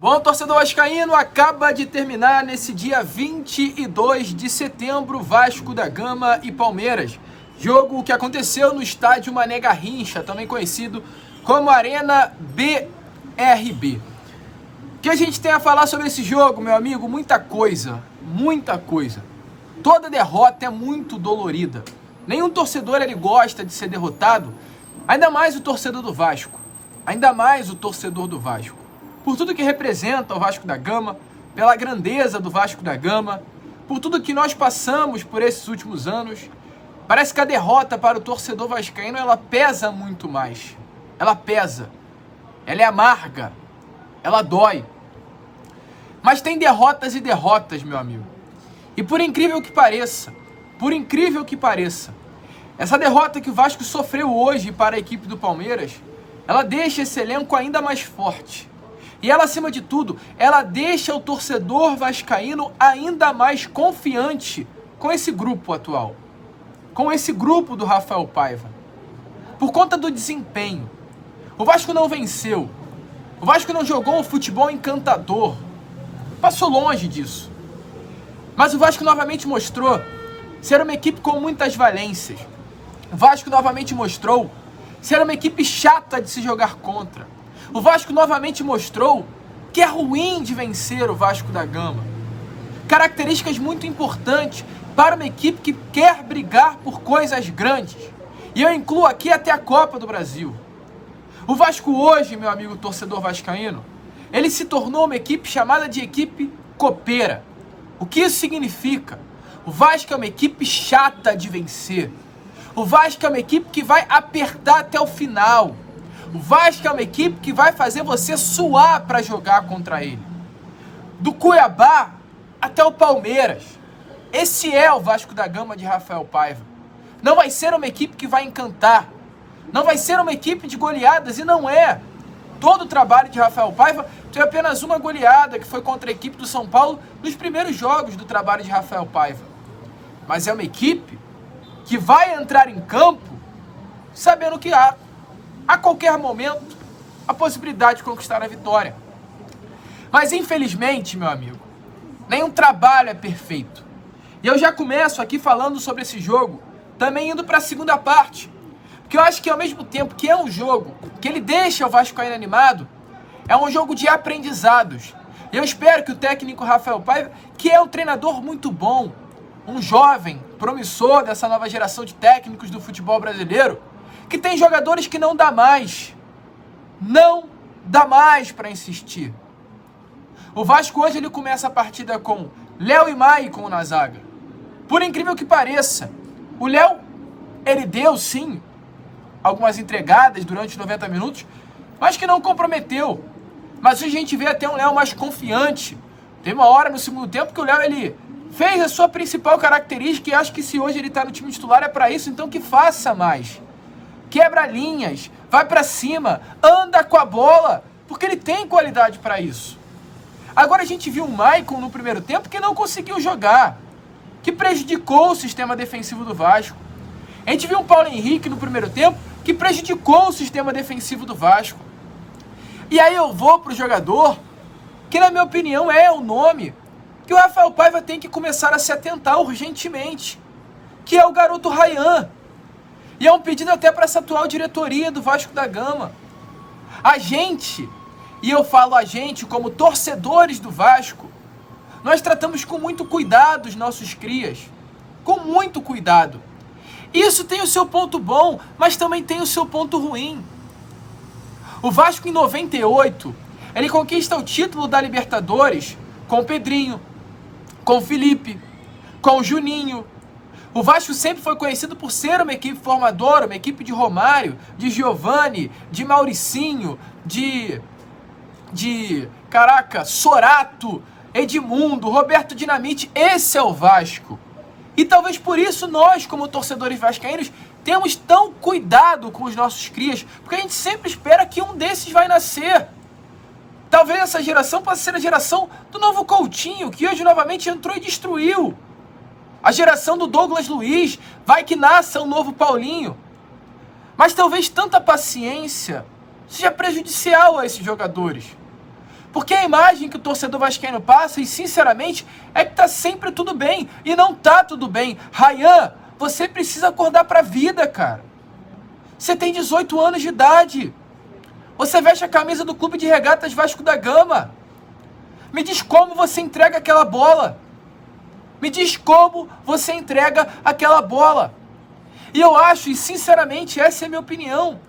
Bom, torcedor vascaíno, acaba de terminar nesse dia 22 de setembro, Vasco da Gama e Palmeiras. Jogo que aconteceu no estádio Mané Garrincha, também conhecido como Arena BRB. O que a gente tem a falar sobre esse jogo, meu amigo? Muita coisa, muita coisa. Toda derrota é muito dolorida. Nenhum torcedor ele gosta de ser derrotado, ainda mais o torcedor do Vasco. Ainda mais o torcedor do Vasco. Por tudo que representa o Vasco da Gama, pela grandeza do Vasco da Gama, por tudo que nós passamos por esses últimos anos, parece que a derrota para o torcedor vascaíno, ela pesa muito mais. Ela pesa. Ela é amarga. Ela dói. Mas tem derrotas e derrotas, meu amigo. E por incrível que pareça, essa derrota que o Vasco sofreu hoje para a equipe do Palmeiras, ela deixa esse elenco ainda mais forte. E ela, acima de tudo, ela deixa o torcedor vascaíno ainda mais confiante com esse grupo atual. Com esse grupo do Rafael Paiva. Por conta do desempenho. O Vasco não venceu. O Vasco não jogou um futebol encantador. Passou longe disso. Mas o Vasco novamente mostrou ser uma equipe com muitas valências. O Vasco novamente mostrou ser uma equipe chata de se jogar contra. O Vasco novamente mostrou que é ruim de vencer o Vasco da Gama. Características muito importantes para uma equipe que quer brigar por coisas grandes. E eu incluo aqui até a Copa do Brasil. O Vasco hoje, meu amigo torcedor vascaíno, ele se tornou uma equipe chamada de equipe copeira. O que isso significa? O Vasco é uma equipe chata de vencer. O Vasco é uma equipe que vai apertar até o final. O Vasco é uma equipe que vai fazer você suar para jogar contra ele. Do Cuiabá até o Palmeiras. Esse é o Vasco da Gama de Rafael Paiva. Não vai ser uma equipe que vai encantar. Não vai ser uma equipe de goleadas, e não é. Todo o trabalho de Rafael Paiva tem apenas uma goleada, que foi contra a equipe do São Paulo nos primeiros jogos do trabalho de Rafael Paiva. Mas é uma equipe que vai entrar em campo sabendo que há, a qualquer momento, a possibilidade de conquistar a vitória. Mas infelizmente, meu amigo, nenhum trabalho é perfeito. E eu já começo aqui falando sobre esse jogo, também indo para a segunda parte. Porque eu acho que ao mesmo tempo que é um jogo que ele deixa o Vascaíno animado, é um jogo de aprendizados. E eu espero que o técnico Rafael Paiva, que é um treinador muito bom, um jovem, promissor dessa nova geração de técnicos do futebol brasileiro, que tem jogadores que não dá mais. Não dá mais para insistir. O Vasco hoje ele começa a partida com Léo e Maicon na zaga. Por incrível que pareça, o Léo, ele deu sim algumas entregadas durante os 90 minutos, mas que não comprometeu. Mas hoje a gente vê até um Léo mais confiante. Tem uma hora no segundo tempo que o Léo ele fez a sua principal característica, e acho que se hoje ele está no time titular é para isso, então que faça mais. Quebra linhas, vai para cima, anda com a bola, porque ele tem qualidade para isso. Agora a gente viu o Maicon no primeiro tempo que não conseguiu jogar, que prejudicou o sistema defensivo do Vasco. A gente viu um Paulo Henrique no primeiro tempo que prejudicou o sistema defensivo do Vasco. E aí eu vou para o jogador, que na minha opinião é o nome que o Rafael Paiva tem que começar a se atentar urgentemente, que é o garoto Ryan. E é um pedido até para essa atual diretoria do Vasco da Gama. A gente, e eu falo a gente como torcedores do Vasco, nós tratamos com muito cuidado os nossos crias. Com muito cuidado. Isso tem o seu ponto bom, mas também tem o seu ponto ruim. O Vasco em 98, ele conquista o título da Libertadores com o Pedrinho, com o Felipe, com o Juninho. O Vasco sempre foi conhecido por ser uma equipe formadora, uma equipe de Romário, de Giovani, de Mauricinho, de Sorato, Edmundo, Roberto Dinamite. Esse é o Vasco. E talvez por isso nós, como torcedores vascaínos, temos tão cuidado com os nossos crias, porque a gente sempre espera que um desses vai nascer. Talvez essa geração possa ser a geração do novo Coutinho, que hoje novamente entrou e destruiu. A geração do Douglas Luiz, vai que nasça um novo Paulinho. Mas talvez tanta paciência seja prejudicial a esses jogadores. Porque a imagem que o torcedor vascaíno passa, e sinceramente, é que tá sempre tudo bem. E não tá tudo bem. Rayan, você precisa acordar pra vida, cara. Você tem 18 anos de idade. Você veste a camisa do Clube de Regatas Vasco da Gama. Me diz como você entrega aquela bola. Me diz como você entrega aquela bola. E eu acho, e sinceramente, essa é a minha opinião,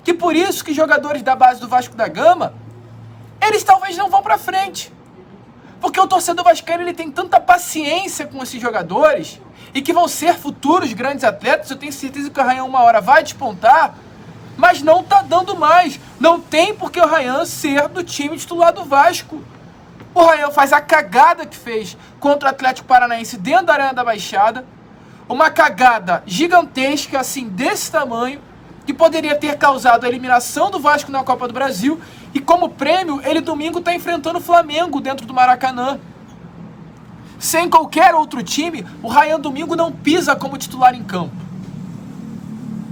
que por isso que jogadores da base do Vasco da Gama, eles talvez não vão pra frente. Porque o torcedor vascaíno, ele tem tanta paciência com esses jogadores, e que vão ser futuros grandes atletas. Eu tenho certeza que o Rayan uma hora vai despontar, mas não tá dando mais. Não tem por que o Rayan ser do time titular do Vasco. O Rayan faz a cagada que fez contra o Atlético Paranaense dentro da Arena da Baixada. Uma cagada gigantesca, assim, desse tamanho, que poderia ter causado a eliminação do Vasco na Copa do Brasil. E como prêmio, ele domingo está enfrentando o Flamengo dentro do Maracanã. Sem qualquer outro time, o Rayan domingo não pisa como titular em campo.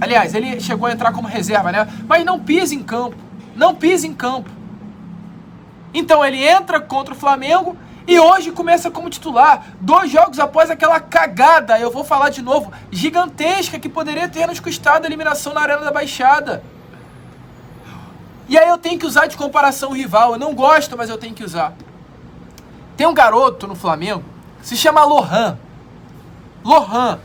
Aliás, ele chegou a entrar como reserva, né? Mas não pisa em campo. Não pisa em campo. Então ele entra contra o Flamengo e hoje começa como titular. 2 jogos após aquela cagada, eu vou falar de novo, gigantesca, que poderia ter nos custado a eliminação na Arena da Baixada. E aí eu tenho que usar de comparação o rival. Eu não gosto, mas eu tenho que usar. Tem um garoto no Flamengo, se chama Lohan. Lohan.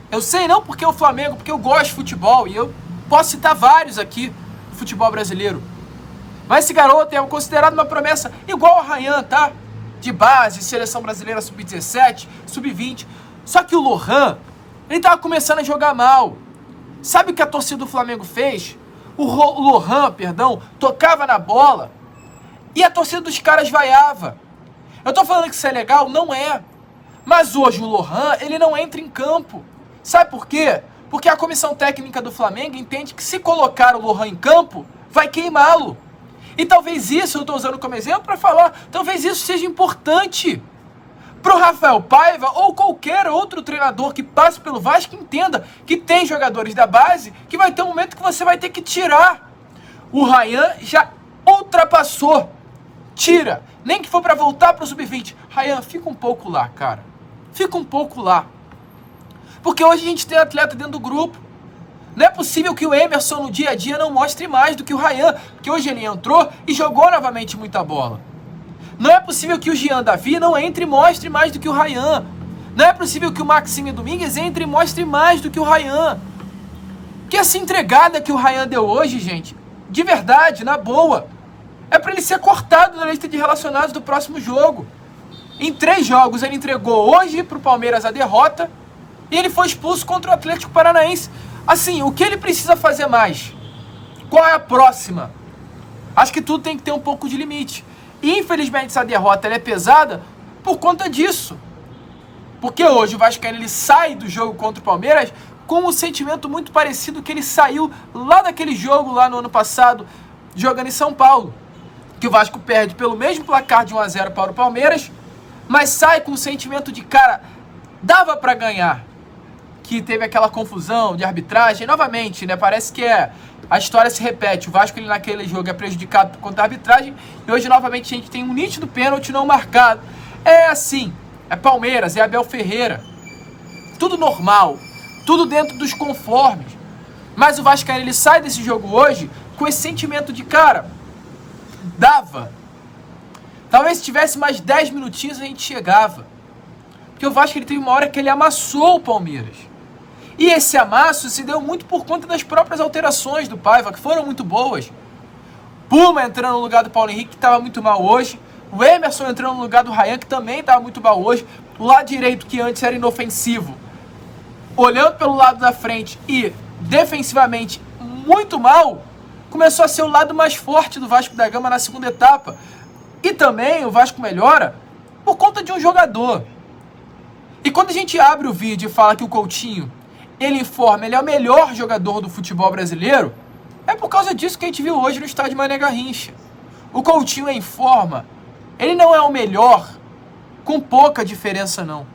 Eu sei não porque o Flamengo, porque eu gosto de futebol, e eu posso citar vários aqui do futebol brasileiro. Mas esse garoto é considerado uma promessa igual ao Rayan, tá? De base, seleção brasileira sub-17, sub-20. Só que o Lohan, ele tava começando a jogar mal. Sabe o que a torcida do Flamengo fez? O Lohan, tocava na bola e a torcida dos caras vaiava. Eu tô falando que isso é legal? Não é. Mas hoje o Lohan, ele não entra em campo. Sabe por quê? Porque a comissão técnica do Flamengo entende que se colocar o Lohan em campo, vai queimá-lo. E talvez isso, eu estou usando como exemplo para falar, talvez isso seja importante para o Rafael Paiva ou qualquer outro treinador que passe pelo Vasco, que entenda que tem jogadores da base que vai ter um momento que você vai ter que tirar. O Rayan já ultrapassou. Tira. Nem que for para voltar para o sub-20. Rayan, fica um pouco lá, cara. Fica um pouco lá. Porque hoje a gente tem atleta dentro do grupo. Não é possível que o Emerson no dia a dia não mostre mais do que o Rayan, porque hoje ele entrou e jogou novamente muita bola. Não é possível que o Jean Davi não entre e mostre mais do que o Rayan. Não é possível que o Maxime Domingues entre e mostre mais do que o Rayan. Porque essa entregada que o Rayan deu hoje, gente, de verdade, na boa, é para ele ser cortado da lista de relacionados do próximo jogo. Em 3 jogos ele entregou hoje para o Palmeiras a derrota e ele foi expulso contra o Atlético Paranaense. Assim, o que ele precisa fazer mais? Qual é a próxima? Acho que tudo tem que ter um pouco de limite. E infelizmente essa derrota ela é pesada por conta disso. Porque hoje o Vascaíno ele sai do jogo contra o Palmeiras com um sentimento muito parecido que ele saiu lá daquele jogo lá no ano passado, jogando em São Paulo. Que o Vasco perde pelo mesmo placar de 1-0 para o Palmeiras, mas sai com o sentimento de, cara, dava para ganhar. Que teve aquela confusão de arbitragem, novamente, né, parece que a história se repete, o Vasco ele naquele jogo é prejudicado por conta da arbitragem, e hoje novamente a gente tem um nítido pênalti não marcado. É assim, é Palmeiras, é Abel Ferreira, tudo normal, tudo dentro dos conformes, mas o Vasco ele sai desse jogo hoje com esse sentimento de, cara, dava, talvez se tivesse mais 10 minutinhos a gente chegava, porque o Vasco ele teve uma hora que ele amassou o Palmeiras. E esse amasso se deu muito por conta das próprias alterações do Paiva, que foram muito boas. Puma entrando no lugar do Paulo Henrique, que estava muito mal hoje. O Emerson entrando no lugar do Rayan, que também estava muito mal hoje. O lado direito, que antes era inofensivo, olhando pelo lado da frente e defensivamente muito mal, começou a ser o lado mais forte do Vasco da Gama na segunda etapa. E também o Vasco melhora por conta de um jogador. E quando a gente abre o vídeo e fala que o Coutinho ele informa, ele é o melhor jogador do futebol brasileiro, é por causa disso que a gente viu hoje no estádio Mané Garrincha. O Coutinho em forma, ele não é o melhor com pouca diferença, não.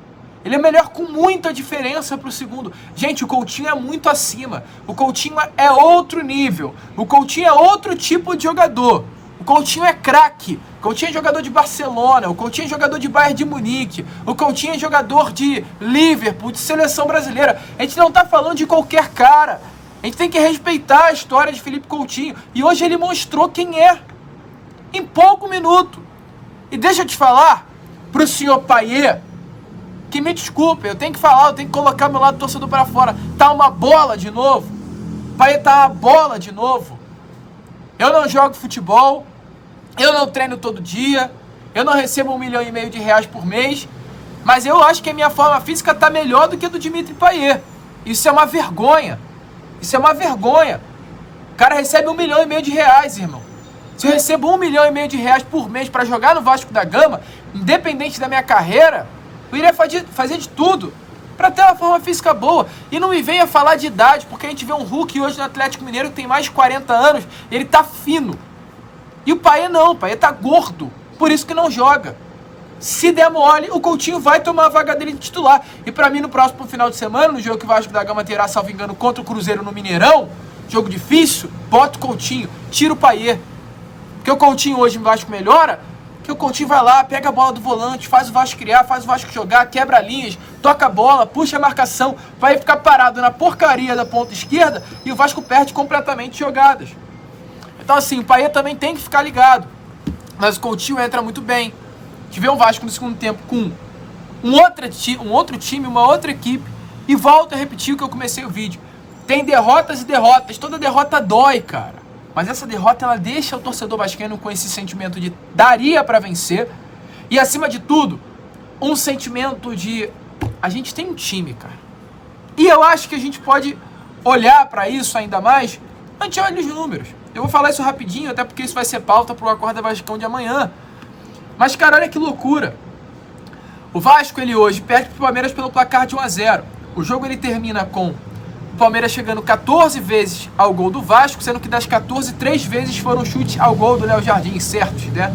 Ele é melhor com muita diferença para o segundo. Gente, o Coutinho é muito acima. O Coutinho é outro nível. O Coutinho é outro tipo de jogador. O Coutinho é craque. O Coutinho é jogador de Barcelona. O Coutinho é jogador de Bayern de Munique. O Coutinho é jogador de Liverpool, de seleção brasileira. A gente não tá falando de qualquer cara. A gente tem que respeitar a história de Philippe Coutinho. E hoje ele mostrou quem é. Em pouco minuto. E deixa eu te falar pro senhor Payet, que me desculpe, eu tenho que falar, eu tenho que colocar meu lado torcedor pra fora. Tá uma bola de novo. Payet tá uma bola de novo. Eu não jogo futebol, eu não treino todo dia, eu não recebo R$1,5 milhão por mês, mas eu acho que a minha forma física tá melhor do que a do Dimitri Payet. Isso é uma vergonha. Isso é uma vergonha. O cara recebe R$1,5 milhão, irmão. Se eu recebo R$1,5 milhão por mês para jogar no Vasco da Gama, independente da minha carreira, eu iria fazer de tudo para ter uma forma física boa. E não me venha falar de idade, porque a gente vê um Hulk hoje no Atlético Mineiro que tem mais de 40 anos, ele tá fino. E o Payet não, o Payet tá gordo, por isso que não joga. Se der mole, o Coutinho vai tomar a vaga dele de titular. E para mim, no próximo final de semana, no jogo que o Vasco da Gama terá, salvo engano, contra o Cruzeiro no Mineirão, jogo difícil, bota o Coutinho, tira o Payet. Porque o Coutinho hoje no Vasco melhora, que o Coutinho vai lá, pega a bola do volante, faz o Vasco criar, faz o Vasco jogar, quebra linhas, toca a bola, puxa a marcação, vai ficar parado na porcaria da ponta esquerda e o Vasco perde completamente jogadas. Então assim, o Payet também tem que ficar ligado. Mas o Coutinho entra muito bem. A gente vê um Vasco no segundo tempo com um outro time, uma outra equipe, e volto a repetir o que eu comecei o vídeo. Tem derrotas e derrotas, toda derrota dói, cara. Mas essa derrota, ela deixa o torcedor vascaíno com esse sentimento de daria para vencer. E acima de tudo, um sentimento de a gente tem um time, cara. E eu acho que a gente pode olhar para isso ainda mais, a gente olha os números. Eu vou falar isso rapidinho, até porque isso vai ser pauta pro Acorda Vascão de amanhã. Mas, cara, olha que loucura. O Vasco, ele hoje perde pro Palmeiras pelo placar de 1-0. O jogo, ele termina com o Palmeiras chegando 14 vezes ao gol do Vasco, sendo que das 14, 3 vezes foram chute ao gol do Léo Jardim, certos, né?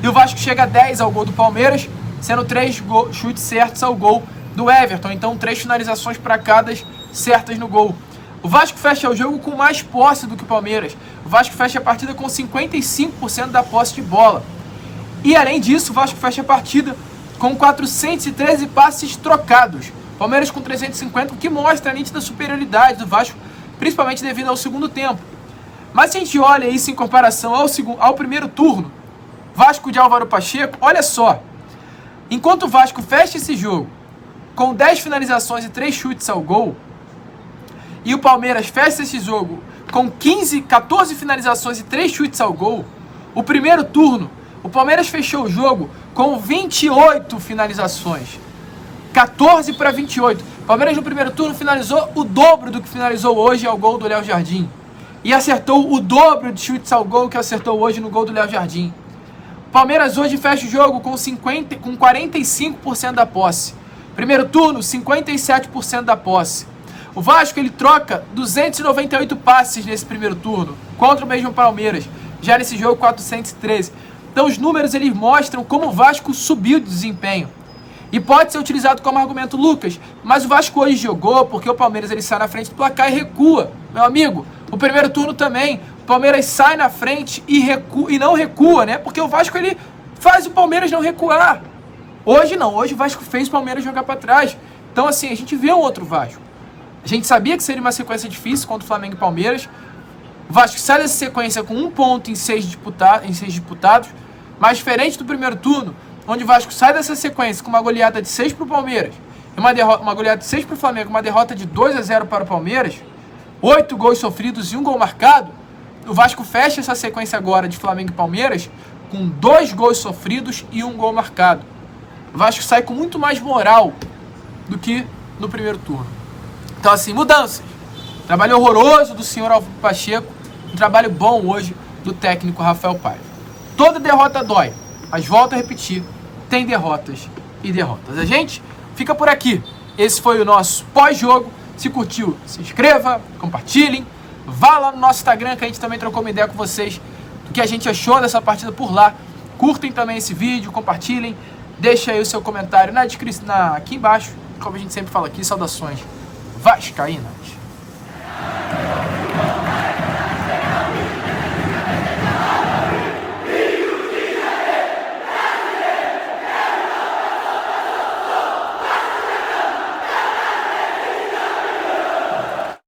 E o Vasco chega a 10 ao gol do Palmeiras, sendo 3 chutes certos ao gol do Everton. Então, 3 finalizações para cada certas no gol. O Vasco fecha o jogo com mais posse do que o Palmeiras. O Vasco fecha a partida com 55% da posse de bola. E, além disso, o Vasco fecha a partida com 413 passes trocados. Palmeiras com 350, o que mostra a nítida superioridade do Vasco, principalmente devido ao segundo tempo. Mas se a gente olha isso em comparação ao primeiro turno, Vasco de Álvaro Pacheco, olha só. Enquanto o Vasco fecha esse jogo com 10 finalizações e 3 chutes ao gol, e o Palmeiras fecha esse jogo com 14 finalizações e 3 chutes ao gol, o primeiro turno, o Palmeiras fechou o jogo com 28 finalizações. 14 para 28. O Palmeiras no primeiro turno finalizou o dobro do que finalizou hoje ao gol do Léo Jardim. E acertou o dobro de chutes ao gol que acertou hoje no gol do Léo Jardim. O Palmeiras hoje fecha o jogo com 45% da posse. Primeiro turno, 57% da posse. O Vasco, ele troca 298 passes nesse primeiro turno, contra o mesmo Palmeiras. Já nesse jogo, 413. Então os números, eles mostram como o Vasco subiu de desempenho. E pode ser utilizado como argumento, Lucas, mas o Vasco hoje jogou porque o Palmeiras, ele sai na frente do placar e recua. Meu amigo, o primeiro turno também, o Palmeiras sai na frente e não recua, né? Porque o Vasco, ele faz o Palmeiras não recuar. Hoje não, hoje o Vasco fez o Palmeiras jogar para trás. Então assim, a gente vê um outro Vasco. A gente sabia que seria uma sequência difícil contra o Flamengo e Palmeiras. O Vasco sai dessa sequência com 1 ponto em 6 disputados, mas diferente do primeiro turno, onde o Vasco sai dessa sequência com uma goleada de 6 para o Palmeiras, e uma goleada de 6 para o Flamengo, uma derrota de 2-0 para o Palmeiras, 8 gols sofridos e 1 gol marcado, o Vasco fecha essa sequência agora de Flamengo e Palmeiras com 2 gols sofridos e 1 gol marcado. O Vasco sai com muito mais moral do que no primeiro turno. Então assim, mudanças. Trabalho horroroso do senhor Álvaro Pacheco, um trabalho bom hoje do técnico Rafael Paiva. Toda derrota dói, mas volto a repetir, tem derrotas e derrotas. A gente fica por aqui. Esse foi o nosso pós-jogo. Se curtiu, se inscreva, compartilhem. Vá lá no nosso Instagram, que a gente também trocou uma ideia com vocês do que a gente achou dessa partida por lá. Curtem também esse vídeo, compartilhem. Deixa aí o seu comentário na descrição, aqui embaixo. Como a gente sempre fala aqui, saudações vascaínas.